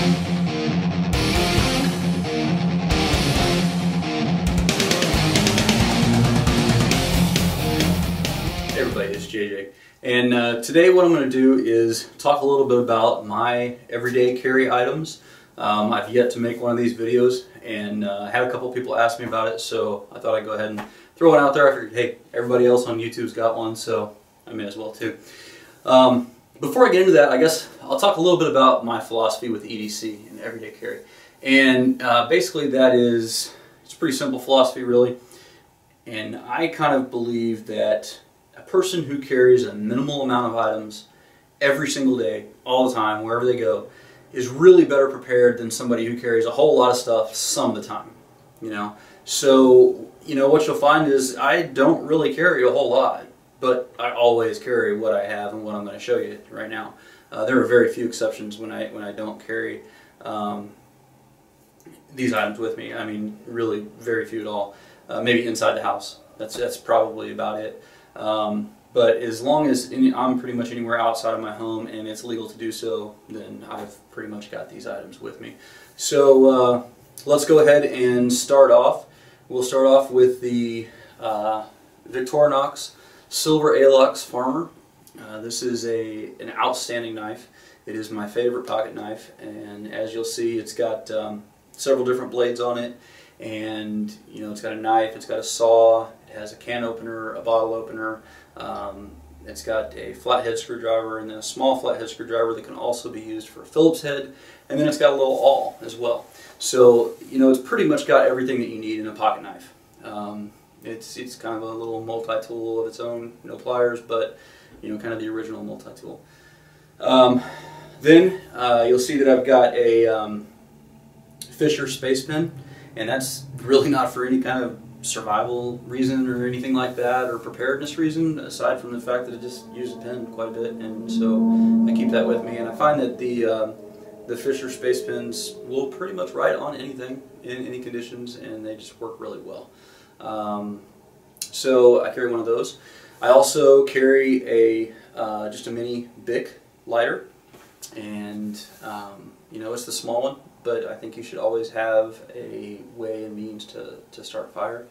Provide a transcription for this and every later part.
Hey everybody, it's JJ, and today what I'm going to do is talk a little bit about my everyday carry items. I've yet to make one of these videos, and I had a couple people ask me about it, so I thought I'd go ahead and throw one out there. I figured, hey, everybody else on YouTube's got one, so I may as well too. Before I get into that, I guess I'll talk a little bit about my philosophy with EDC and everyday carry. And basically that is, it's a pretty simple philosophy really, and I kind of believe that a person who carries a minimal amount of items every single day, all the time, wherever they go, is really better prepared than somebody who carries a whole lot of stuff some of the time. You know, so what you'll find is I don't really carry a whole lot, but I always carry what I have and what I'm going to show you right now. There are very few exceptions when I don't carry these items with me. I mean, really very few at all. Maybe inside the house. That's probably about it. But as long as I'm pretty much anywhere outside of my home and it's legal to do so, then I've pretty much got these items with me. So let's go ahead and start off. We'll start off with the Victorinox Silver A-Lux Farmer. This is an outstanding knife. It is my favorite pocket knife, and as you'll see, it's got several different blades on it, and it's got a knife, it's got a saw, it has a can opener, a bottle opener, it's got a flathead screwdriver and then a small flathead screwdriver that can also be used for a Phillips head, and then it's got a little awl as well. So it's pretty much got everything that you need in a pocket knife. It's kind of a little multi-tool of its own, no pliers, but kind of the original multi-tool. Then you'll see that I've got a Fisher Spaceman, and that's really not for any kind of survival reason or anything like that, or preparedness reason, aside from the fact that it just uses a pen quite a bit, and so I keep that with me. And I find that the Fisher Spacepens will pretty much write on anything in any conditions, and they just work really well. So I carry one of those. I also carry just a mini Bic lighter, and it's the small one, but I think you should always have a way and means to start a fire.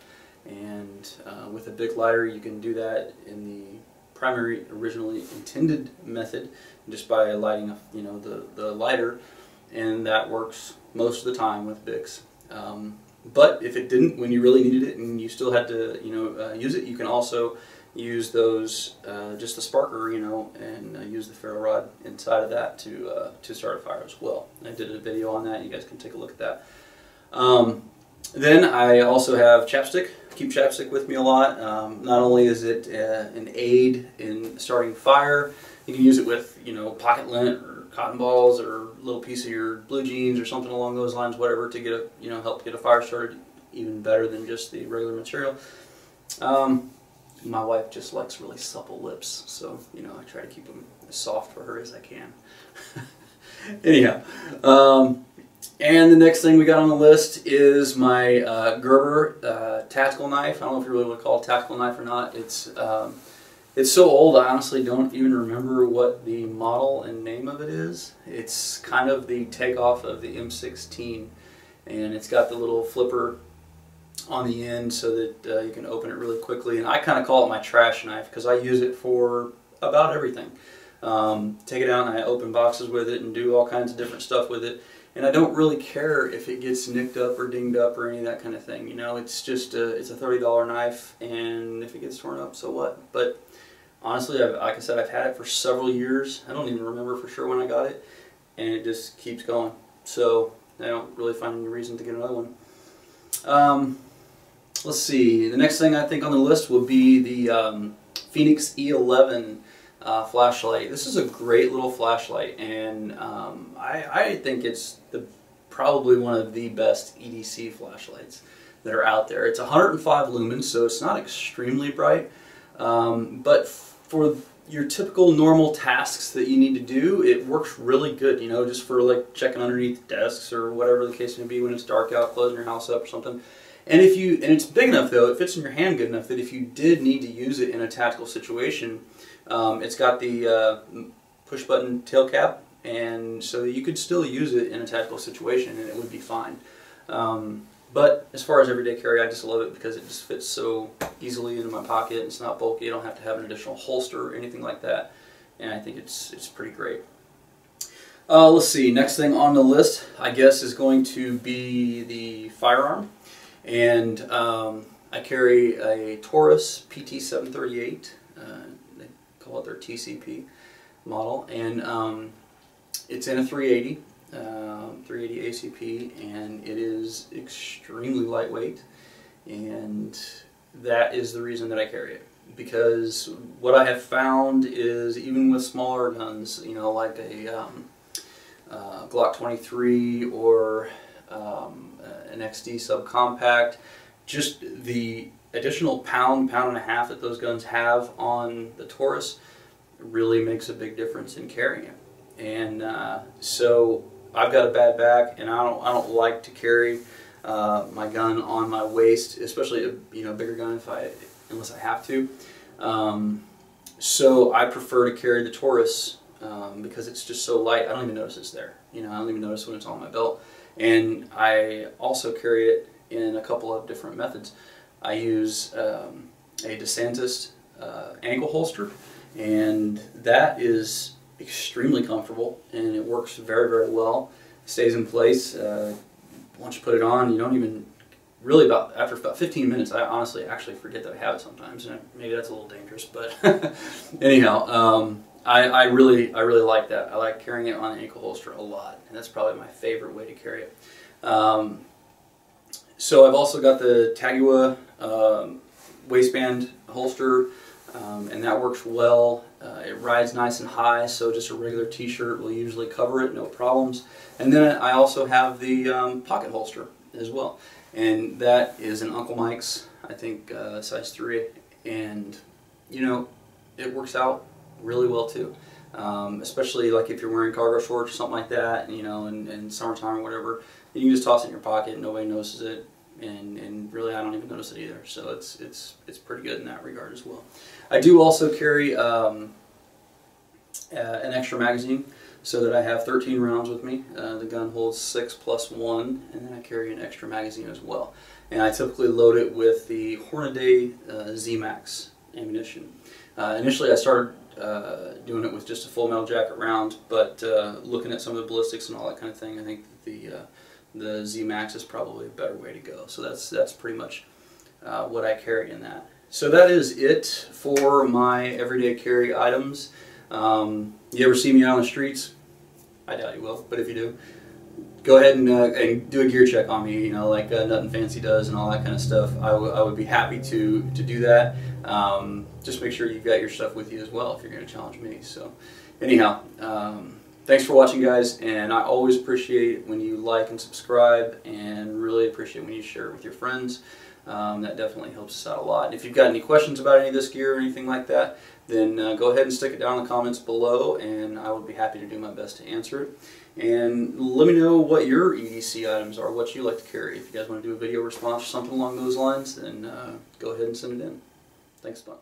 And with a Bic lighter, you can do that in the primary, originally intended method, just by lighting the lighter, and that works most of the time with Bics. But if it didn't, when you really needed it and you still had to use it, you can also use those, just the sparker, and use the ferro rod inside of that to start a fire as well. I did a video on that. You guys can take a look at that. Then I also have Chapstick. Keep Chapstick with me a lot. Not only is it an aid in starting fire, you can use it with pocket lint or cotton balls or a little piece of your blue jeans or something along those lines, whatever, to get help get a fire started even better than just the regular material. My wife just likes really supple lips, so I try to keep them as soft for her as I can. Anyhow, and the next thing we got on the list is my Gerber tactical knife. I don't know if you really want to call it a tactical knife or not. It's so old I honestly don't even remember what the model and name of it is. It's kind of the takeoff of the M16, and it's got the little flipper on the end so that you can open it really quickly. And I kind of call it my trash knife because I use it for about everything. Take it out and I open boxes with it and do all kinds of different stuff with it. And I don't really care if it gets nicked up or dinged up or any of that kind of thing. It's just it's a $30 knife, and if it gets torn up, so what? But honestly, like I said, I've had it for several years. I don't even remember for sure when I got it, and it just keeps going. So I don't really find any reason to get another one. Let's see, the next thing I think on the list will be the Phoenix E11 flashlight. This is a great little flashlight, and I think it's probably one of the best EDC flashlights that are out there. It's 105 lumens, so it's not extremely bright, but for your typical normal tasks that you need to do, it works really good, just for like checking underneath desks or whatever the case may be when it's dark out, closing your house up or something. And it's big enough though, it fits in your hand good enough that if you did need to use it in a tactical situation, it's got the push button tail cap, and so you could still use it in a tactical situation and it would be fine. But as far as everyday carry, I just love it because it just fits so easily into my pocket. It's not bulky. I don't have to have an additional holster or anything like that, and I think it's pretty great. Let's see, next thing on the list, I guess, is going to be the firearm. And I carry a Taurus PT-738, they call it their TCP model, and it's in a 380 ACP, and it is extremely lightweight, and that is the reason that I carry it. Because what I have found is, even with smaller guns, you know, like a Glock 23 or an XD subcompact, just the additional pound and a half that those guns have on the Taurus really makes a big difference in carrying it. And so I've got a bad back, and I don't like to carry my gun on my waist, especially a bigger gun unless I have to. So I prefer to carry the Taurus because it's just so light. I don't even notice it's there. I don't even notice when it's on my belt. And I also carry it in a couple of different methods. I use a DeSantis ankle holster, and that is extremely comfortable, and it works very, very well. It stays in place. Once you put it on, you don't even really, after about 15 minutes, I honestly actually forget that I have it sometimes, and maybe that's a little dangerous, but anyhow, I really like that. I like carrying it on the ankle holster a lot, and that's probably my favorite way to carry it. So I've also got the Tagua waistband holster, and that works well. It rides nice and high, so just a regular t-shirt will usually cover it, no problems. And then I also have the pocket holster as well, and that is an Uncle Mike's, I think size 3, and it works out really well too. Especially like if you're wearing cargo shorts or something like that, in summertime or whatever, you can just toss it in your pocket and nobody notices it, and really I don't even notice it either. So it's pretty good in that regard as well. I do also carry an extra magazine, so that I have 13 rounds with me. The gun holds 6 plus 1, and then I carry an extra magazine as well. And I typically load it with the Hornady Z-Max ammunition. Initially I started doing it with just a full metal jacket round, but looking at some of the ballistics and all that kind of thing, I think that the Z-Max is probably a better way to go. So that's pretty much what I carry in that. So that is it for my everyday carry items. You ever see me out on the streets? I doubt you will, but if you do, go ahead and do a gear check on me, like Nothing Fancy does and all that kind of stuff. I would be happy to do that. Just make sure you've got your stuff with you as well if you're going to challenge me. So anyhow, thanks for watching, guys, and I always appreciate when you like and subscribe, and really appreciate when you share it with your friends. That definitely helps us out a lot. If you've got any questions about any of this gear or anything like that, then go ahead and stick it down in the comments below, and I would be happy to do my best to answer it. And let me know what your EDC items are, what you like to carry. If you guys want to do a video response or something along those lines, then go ahead and send it in. Thanks a bunch.